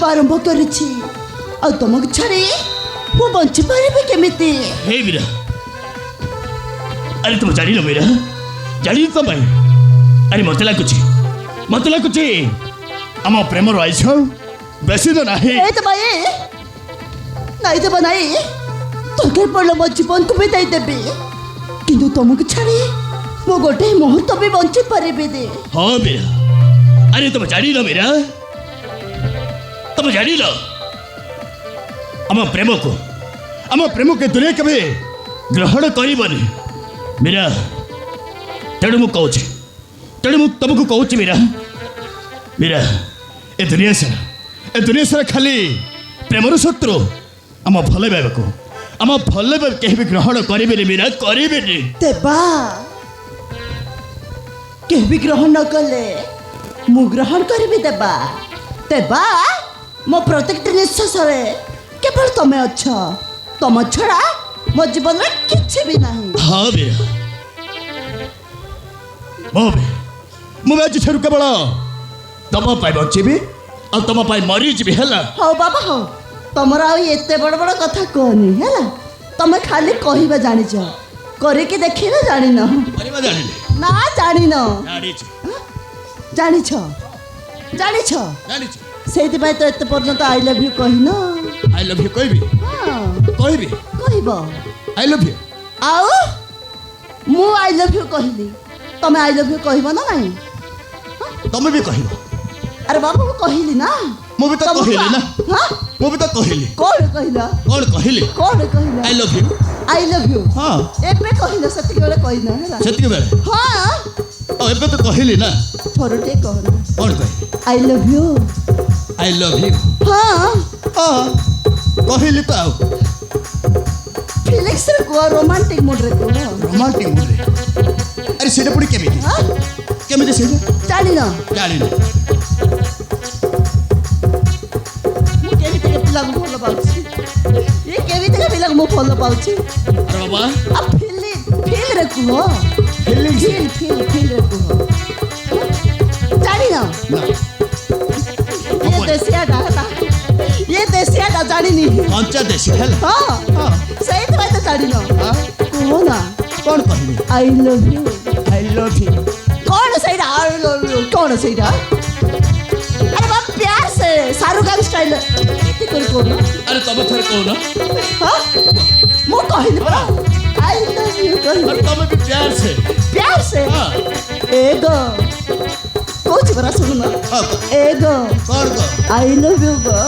ଦେଖିବା ଆରମ୍ଭ କରିଛି। ଆଉ ତମକୁ ଛାଡ଼ି ମୁଁ ବଞ୍ଚି ପାରିବି କେମିତି? हे मीरा, अरे तुम जानी लो मीरा, जानी तो भाई। अरे मत लाଗୁଛି ଆମ ପ୍ରେମର ଆଇଛ ବେଶୀ ତ ନାହିଁ। ଏ ତ ଭାଇ ନାଇଁ ଦେବ ନାଇଁ, ତରକାରୀ ପଡ଼ିଲେ ମୋ ଜୀବନକୁ ବି ଦେଇଦେବି, କିନ୍ତୁ ତମକୁ ଛାଡ଼ି ମୁଁ ଗୋଟେ ମୁହୂର୍ତ୍ତ ବି ବଞ୍ଚି ପାରିବିନି। ହଁ मीरा, अरे तुम जानी लो मीरा, तुम जानी लो ଆମ ପ୍ରେମକୁ ଦୁନିଆ କେବେ ଗ୍ରହଣ କରିବନି मीरा। ତେଣୁ ମୁଁ ତମକୁ କହୁଛି मीरा, ଏ ଦୁନିଆ ସାରା ଖାଲି ପ୍ରେମର ଶତ୍ରୁ ଆମ ଭଲ ପାଇବାକୁ କେହି ବି ଗ୍ରହଣ କରିବେନି मीरा, କରିବେନି। ଦେବା କେହି ବି ଗ୍ରହଣ ନ କଲେ ମୁଁ ଗ୍ରହଣ କରିବି। ଦେବା ମୋ ପ୍ରତ୍ୟେକଟି ନିଶ୍ୱାସରେ କେବଳ ତମେ ଅଛ। ତମ ଛଡ଼ା ମୋ ଜୀବନରେ କିଛି ବି ନାହିଁ। ହଁ मीरा, ମୁଁ ଆଜିଠାରୁ କେବଳ ତମ ପାଇଁ ବଞ୍ଚିବି ଆଉ ତମ ପାଇଁ ମରିଯିବି ହେଲା। ହଉ ବାବା ହଉ, ତମର ଆଉ ଏତେ ବଡ଼ ବଡ଼ କଥା କୁହନି ହେଲା। ତମେ ଖାଲି କହିବା ଜାଣିଛ, କରିକି ଦେଖେଇଲେ ଜାଣିନ। କରିବା ଜାଣିନି ନା ଜାଣିନ, ଜାଣିଛି ଜାଣିଛ ଜାଣିଛି। ସେଇଥିପାଇଁ ତ ଏତେ ପର୍ଯ୍ୟନ୍ତ ଆଇ ଲଭ୍ ୟୁ କହିନ। ଆଇ ଲଭ୍ ୟୁ କହିବି କହିବ ଆଇ ଲଭ୍ ୟୁ। ଆଉ ମୁଁ ଆଇ ଲଭ୍ ୟୁ କହିଲି, ତମେ ଆଇ ଲଭ୍ ୟୁ କହିବ ନା ନାହିଁ? ତମେ ବି କହିବ। ଆରେ ବାବା ମୁଁ କହିଲି ନା। ମୁଁ ବି ତ କହିଲି ନା। ମୁଁ ବି ତ କହିଲି। କ'ଣ କହିଲ? କ'ଣ କହିଲି? I love you. I love you ହଁ ଏବେ କହିଲ, ସେତିକି ବେଳେ କହିନ ହେଲା। ସେତିକି ବେଳେ ହଁ ଏବେ ତ କହିଲି ନା। ଥର ଟିକେ କହନ। କ'ଣ କହିଲି? I love you. I love you. ହଁ କହିଲି ତ। ଆଉ ଫିଲିକ୍ସରେ କୁହ, ରୋମାଣ୍ଟିକ୍ ମୁଡ୍ରେ କୁହ। ରୋମାଣ୍ଟିକ୍ ମୁଡ୍ରେ? ଆରେ ସେଇଟା ପୁଣି କେମିତି ସେଇଟା ଜାଣିନି। ମୁଁ କେମିତିକା ପିଲାକୁ ଭଲ ପାଉଛି, କେମିତିକା ପିଲାକୁ ମୁଁ ଭଲ ପାଉଛି। ଆରେ ବାବା, ଆଉ ଫିଲ୍ରେ କୁହ, ଫିଲ୍ରେ କୁହ। ଜାଣିନ? ଦେଶିଆଟା ଜାଣିନି। କଞ୍ଚା ଦେଶୀ ହେଲା। ହଁ ସେଇଥିପାଇଁ ତ ଜାଣିନ। କୁହ ନା। କ'ଣ କହିବି? I love you. କ'ଣ ସେଇଟା? ଆଇ ଲଭ୍ ୟୁ କ'ଣ ସେଇଟା? ଆରେ ବାପ ପ୍ୟାର ସେ ଶାହରୁଖ ଖାନ ଷ୍ଟାଇଲ ଏତେ କରି କହୁନ। ଆରେ ତମେ ଥରେ କହୁନ। ମୁଁ କହିଲି ପରା ଆଇ ଲଭ୍ ୟୁ କହିଲି। ତମେ ବି ପ୍ୟାର ସେ ଏଗୋ କହୁଛି ପରା, ଶୁଣୁନ। ଏଗୋ ଆଇ ଲଭ୍ ୟୁ ଗो।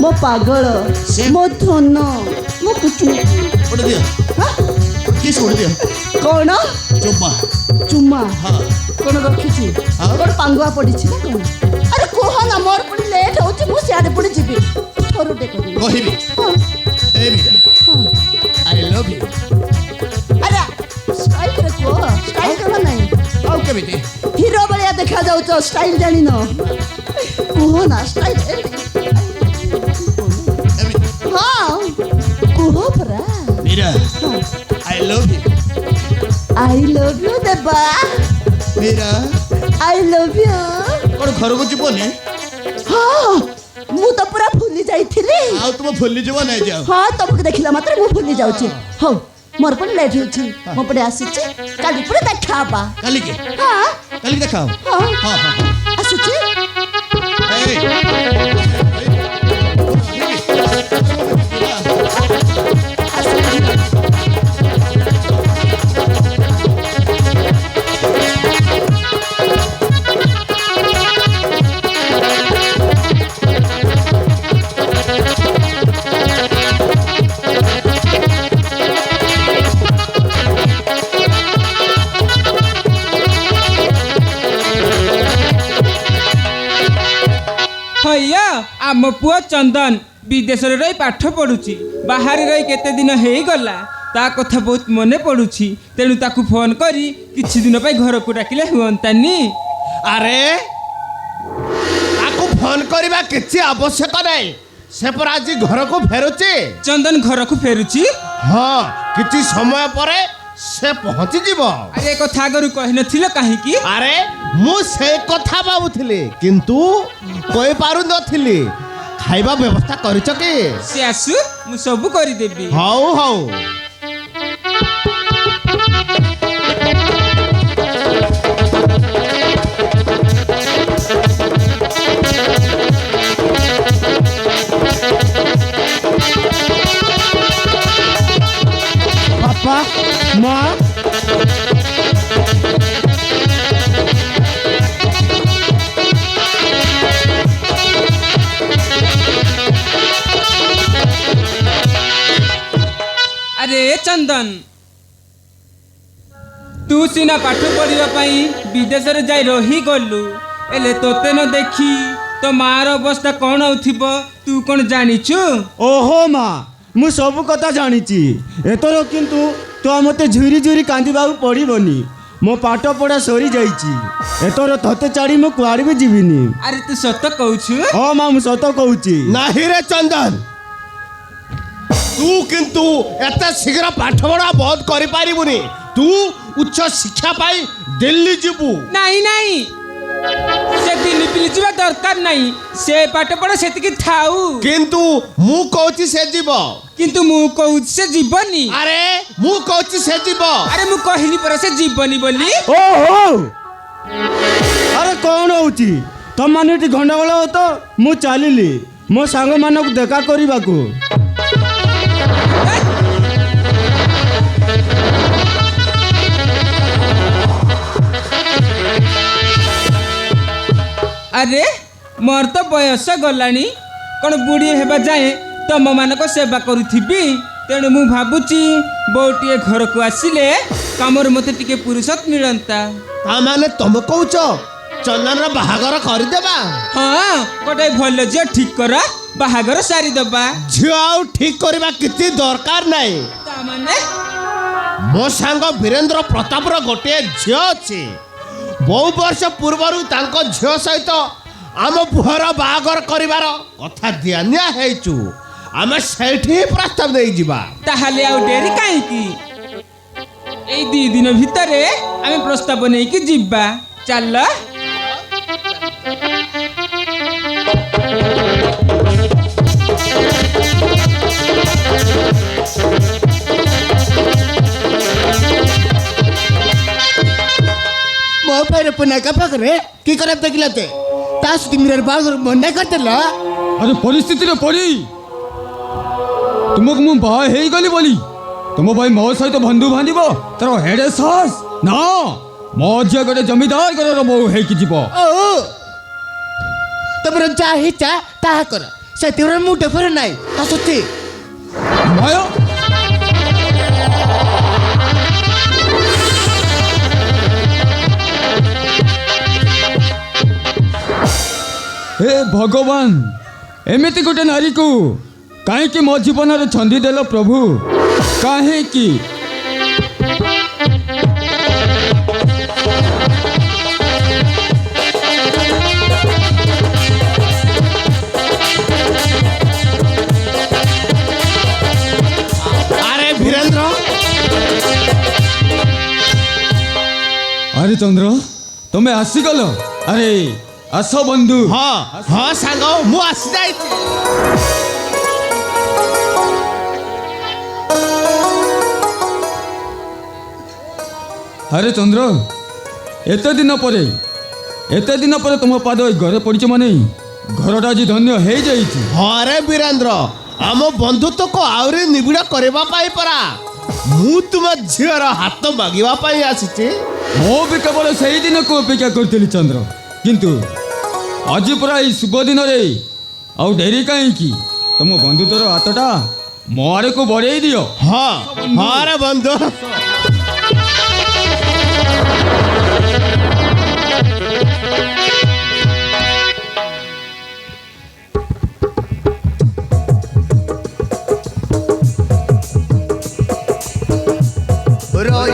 ମୋ ପାଗଳ, ମୋ ଧନ, ମୋ କୁଚୁ। କ'ଣ ଚୁମା କ'ଣ ରଖିଛି? କ'ଣ ପାଙ୍ଗୁଆ ପଡ଼ିଛି ନା କ'ଣ? ଆରେ କୁହ ନା, ମୋର ପୁଣି ଲେଟ୍ ହେଉଛି, ମୁଁ ସିଆଡ଼େ ପୁଣି ଯିବି। ଥରୁଟେ କହିବି ଆଇ ଲଭ୍ ୟୁ। ଆରେ ଷ୍ଟାଇଲ୍ରେ କୁହ, ଷ୍ଟାଇଲ୍ କର ନାହିଁ। ଆଉ କେମିତି? ହିରୋ ଭଳିଆ ଦେଖାଯାଉଛ, ଷ୍ଟାଇଲ୍ ଜାଣିନ? କୁହ ନା ଷ୍ଟାଇଲ୍। ହଁ କୁହ ପରା। Meera, I love you. I love you ଦେବା। Meera, I love you। କ'ଣ ଘରକୁ ଯିବନି? ହଁ ମୁଁ ତ ପୁରା ଭୁଲି ଯାଇଥିଲି। ଆଉ ତୁମ ଭୁଲି ଯିବ ନାଇଁ ଯାଅ। ହଁ ତମକୁ ଦେଖିଲା ମାତ୍ରେ ମୁଁ ଭୁଲି ଯାଉଛି। ହଉ ମୋର ପୁଣି ଲେଟ୍ ହେଉଛି, ମୁଁ ପୁଣି ଆସିଛି। କାଲି ପୁଣି ଦେଖା ହବା। କାଲିକି? ହଁ କାଲିକି ଦେଖା ହବ। ଆସୁଛି। आम पुआ चंदन विदेश रही पाठ पढ़ुची, बाहर रही केते दिन हो गला, ता कथा बहुत मन पड़ुची। तेणु ताकू फोन करी किछि दिन पे घर को डाकिले हुअंतानी। अरे ताकू फोन करबा किछि आवश्यक नहीं, से पर आज घर को फेरुची। चंदन घर को फेरुची? हाँ किछि समय परे से पहुंची जीव। अरे कथा आगरू कहि नथिलो काहे की? अरे मु से कथा बाबुथिली किंतु कहि पारु नथिली। ଖାଇବା ବ୍ୟବସ୍ଥା କରିଛ କି? ସେ ଆସୁ ମୁଁ ସବୁ କରିଦେବି। ହଉ ହଉ। ବାପା ମା ଆରେ ଚନ୍ଦନ, ତୁ ସିନା ପାଠ ପଢିବା ପାଇଁ ବିଦେଶରେ ଯାଇ ରହିଗଲୁ, ହେଲେ ତୋତେ ନ ଦେଖି ତୋ ମାର ଅବସ୍ଥା କ'ଣ ହଉଥିବ ତୁ କ'ଣ ଜାଣିଛୁ? ଓହୋ ମା, ମୁଁ ସବୁ କଥା ଜାଣିଛି। ଏଥର କିନ୍ତୁ ତ ମୋତେ ଝୁରି ଝୁରି କାନ୍ଦିବାକୁ ପଡ଼ିବନି। ମୋ ପାଠ ପଢ଼ା ସରିଯାଇଛି। ଏଥର ତତେ ଛାଡ଼ି ମୁଁ କୁଆଡ଼େ ବି ଯିବିନି। ଆରେ ତୁ ସତ କହୁଛୁ? ହଁ ମା, ମୁଁ ସତ କହୁଛି। ନାହିଁ ରେ ଚନ୍ଦନ, ତୁ କିନ୍ତୁ ଏତେ ଶୀଘ୍ର ପାଠପଢ଼ା ବନ୍ଦ କରିପାରିବୁନି। ତୁ ଉଚ୍ଚ ଶିକ୍ଷା ପାଇଁ ଦିଲ୍ଲୀ ଯିବୁ। ନାଇଁ ନାଇଁ, ସେ ଦିଲ୍ଲୀ ପିଲି ଯିବା ଦରକାର ନାହିଁ। ସେ ପାଠ ପଢା ସେତିକି ଥାଉ। କିନ୍ତୁ ମୁଁ କହୁଛି ସେ ଯିବ। କିନ୍ତୁ ମୁଁ କହୁଛି ସେ ଯିବନି। ଆରେ ମୁଁ କହୁଛି ସେ ଯିବ। ଆରେ ମୁଁ କହିଲି ପରା ସେ ଯିବନି ବୋଲି। ଓହୋ, ଆରେ କ'ଣ ହଉଛି? ତମମାନେ ଏଠି ଗଣ୍ଡଗୋଳ ତ ମୁଁ ଚାଲିଲି ମୋ ସାଙ୍ଗମାନଙ୍କୁ ଦେଖା କରିବାକୁ। ଆରେ ମୋର ତ ବୟସ ଗଲାଣି, କ'ଣ ବୁଢ଼ୀ ହେବା ଯାଏଁ ତମମାନଙ୍କ ସେବା କରୁଥିବି। ତେଣୁ ମୁଁ ଭାବୁଛି ବୋଉଟିଏ ଘରକୁ ଆସିଲେ କାମରେ ମୋତେ ଟିକେ ପୁରୁଷତ୍ୱ ମିଳନ୍ତା। ତାମାନେ ତମେ କହୁଛ ଚନ୍ଦନର ବାହାଘର କରିଦେବା? ହଁ, ଗୋଟେ ଭଲ ଝିଅ ଠିକ୍ କର, ବାହାଘର ସାରିଦେବା। ଝିଅ ଆଉ ଠିକ କରିବା କିଛି ଦରକାର ନାହିଁ। ତାମାନେ ମୋ ସାଙ୍ଗ ବୀରେନ୍ଦ୍ର ପ୍ରତାପର ଗୋଟିଏ ଝିଅ ଅଛି। ବହୁ ବର୍ଷ ପୂର୍ବରୁ ତାଙ୍କ ଝିଅ ସହିତ ଆମ ପୁଅର ବାହାଘର କରିବାର କଥା ଦିଆନିଆ ହେଇଛୁ। ଆମେ ସେଇଠି ହିଁ ପ୍ରସ୍ତାବ ନେଇଯିବା। ତାହେଲେ ଆଉ ଡେରି କାହିଁକି? ଏଇ 2 ଦିନ ଭିତରେ ଆମେ ପ୍ରସ୍ତାବ ନେଇକି ଯିବା। ଚାଲ। ମୋ ପାଇଁ ପୁନାକା ପାଖରେ କି ଖରାପ ଦେଖିଲତେ? ତା ସହିତ ମିରର ବାହାଘର ମନା କରିଦେଲା। ଆରେ ପରିସ୍ଥିତିରେ ପଡ଼ି ତୁମକୁ ମୁଁ ବାହା ହେଇଗଲି ବୋଲି ତୁମ ଭାଇ ମୋ ସହିତ ବନ୍ଧୁ ବାନ୍ଧିବ ତାର ହେଡେ ସାହସ ନା। ମୋ ଝିଅ ଗୋଟେ ଜମିଦାର ଘରର ବୋହୂ ହେଇକି ଯିବ। ଓ ତମର ଯାହା ଇଚ୍ଛା ତାହା କର, ସେଥିରେ ମୁଁ ଡେଫରେ ନାହିଁ। ଆସୁଛି ମାୟା, ହେ ଭଗବାନ, ଏମିତି ଗୋଟେ ନାରୀକୁ କାହିଁକି ମୋ ଜୀବନରେ ଛନ୍ଦି ଦେଲ ପ୍ରଭୁ? କାହିଁକି? ଆରେ ବୀରେନ୍ଦ୍ର, ଆରେ ଚନ୍ଦ୍ର, ତମେ ଆସିଗଲ? ଆରେ ଆସ ବନ୍ଧୁ। ହଁ ହଁ ସାଙ୍ଗ, ମୁଁ ଆସିଯାଇଛି। ଆରେ ଚନ୍ଦ୍ର, ଏତେ ଦିନ ପରେ ତୁମ ପାଦ ଏଇ ଘରେ ପଡ଼ିଛ ମାନେ ଘରଟା ଆଜି ଧନ୍ୟ ହେଇଯାଇଛି। ହଁ ରେ ବୀରେନ୍ଦ୍ର, ଆମ ବନ୍ଧୁତ୍ୱକୁ ଆହୁରି ନିବିଡ଼ କରିବା ପାଇଁ ପରା ମୁଁ ତୁମ ଝିଅର ହାତ ମାଗିବା ପାଇଁ ଆସିଛି। ମୁଁ ବି କେବଳ ସେଇ ଦିନକୁ ଅପେକ୍ଷା କରିଥିଲି ଚନ୍ଦ୍ର, କିନ୍ତୁ ଆଜି ପୁରା ଏଇ ଶୁଭ ଦିନରେ ଆଉ ଡେରି କାହିଁକି? ତମ ବନ୍ଧୁତ୍ୱର ହାତଟା ମୋ ଆଡ଼କୁ ବଢ଼େଇ ଦିଅ। ହଁ ହଁ ରେ ବନ୍ଧୁ। Oh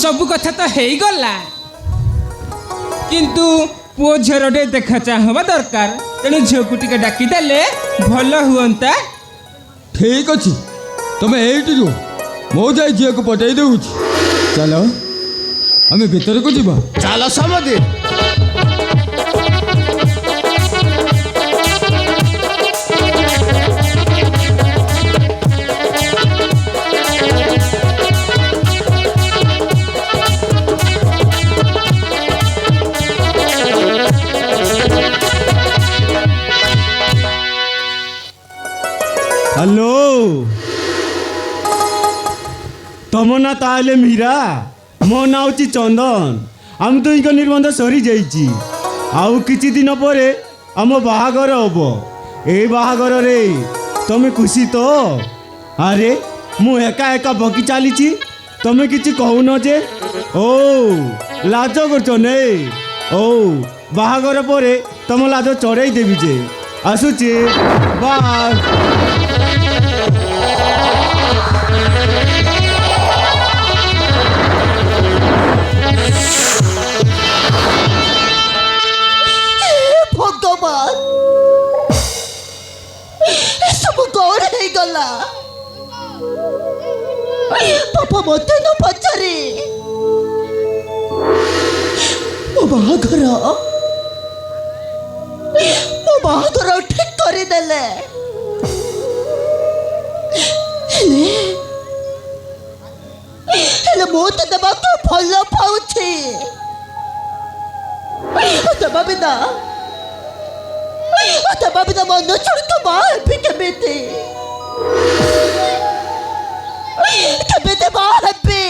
ସବୁ କଥା ତ ହେଇଗଲା, କିନ୍ତୁ ପୁଅ ଝିଅର ଟିକେ ଦେଖା ଚାହାଁ ହେବା ଦରକାର। ତେଣୁ ଝିଅକୁ ଟିକେ ଡାକିଦେଲେ ଭଲ ହୁଅନ୍ତା। ଠିକ୍ ଅଛି, ତମେ ଏଇଠି ରୁହ, ମୁଁ ଯାଇ ଝିଅକୁ ପଠେଇ ଦେଉଛି। ଚାଲ ଆମେ ଭିତରକୁ ଯିବା। ଚାଲ ସମଧି। হ্যালো, ତମ ନା ତାହେଲେ ମୀରା, ମୋ ନାଁ ହେଉଛି ଚନ୍ଦନ। ଆମ ଦୁଇଙ୍କ ନିର୍ବନ୍ଧ ସରିଯାଇଛି। ଆଉ କିଛି ଦିନ ପରେ ଆମ ବାହାଘର ହବ। ଏଇ ବାହାଘରରେ ତମେ ଖୁସି ତ? ଆରେ ମୁଁ ଏକା ଏକା ବକି ଚାଲିଛି, ତମେ କିଛି କହୁନ ଯେ? ଓ ଲାଜ କରୁଛ ନେ? ଓ ବାହାଘର ପରେ ତମ ଲାଜ ଚଢ଼େଇ ଦେବି ଯେ। ଆସୁଛି, ବାଏ। ভগবান, এসବୁ କଣ ହେଇଗଲା? ବାପା ମୋତେ ନ ପଚାରି ମୋ ବାହାଘର ଠିକ କରିଦେଲେ। ହେଲେ ମୁଁ ତ ଦେବାକୁ ଭଲ ପାଉଛି। ଦେବା ବିନା ମନ ଛୁଣିତ ବାହା ହେବି କେମିତି? କେମିତି ବାହା ହେବି?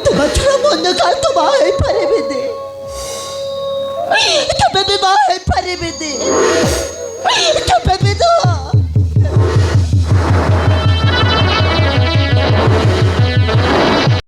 ଦେବା ଛଡ଼ା ମନ କାଳ ତ ବାହା ହେଇପାରିବିନି। କେବେ ବି ବାହା ହେଇପାରିବିନି, କେବେ ବି ନୁହଁ।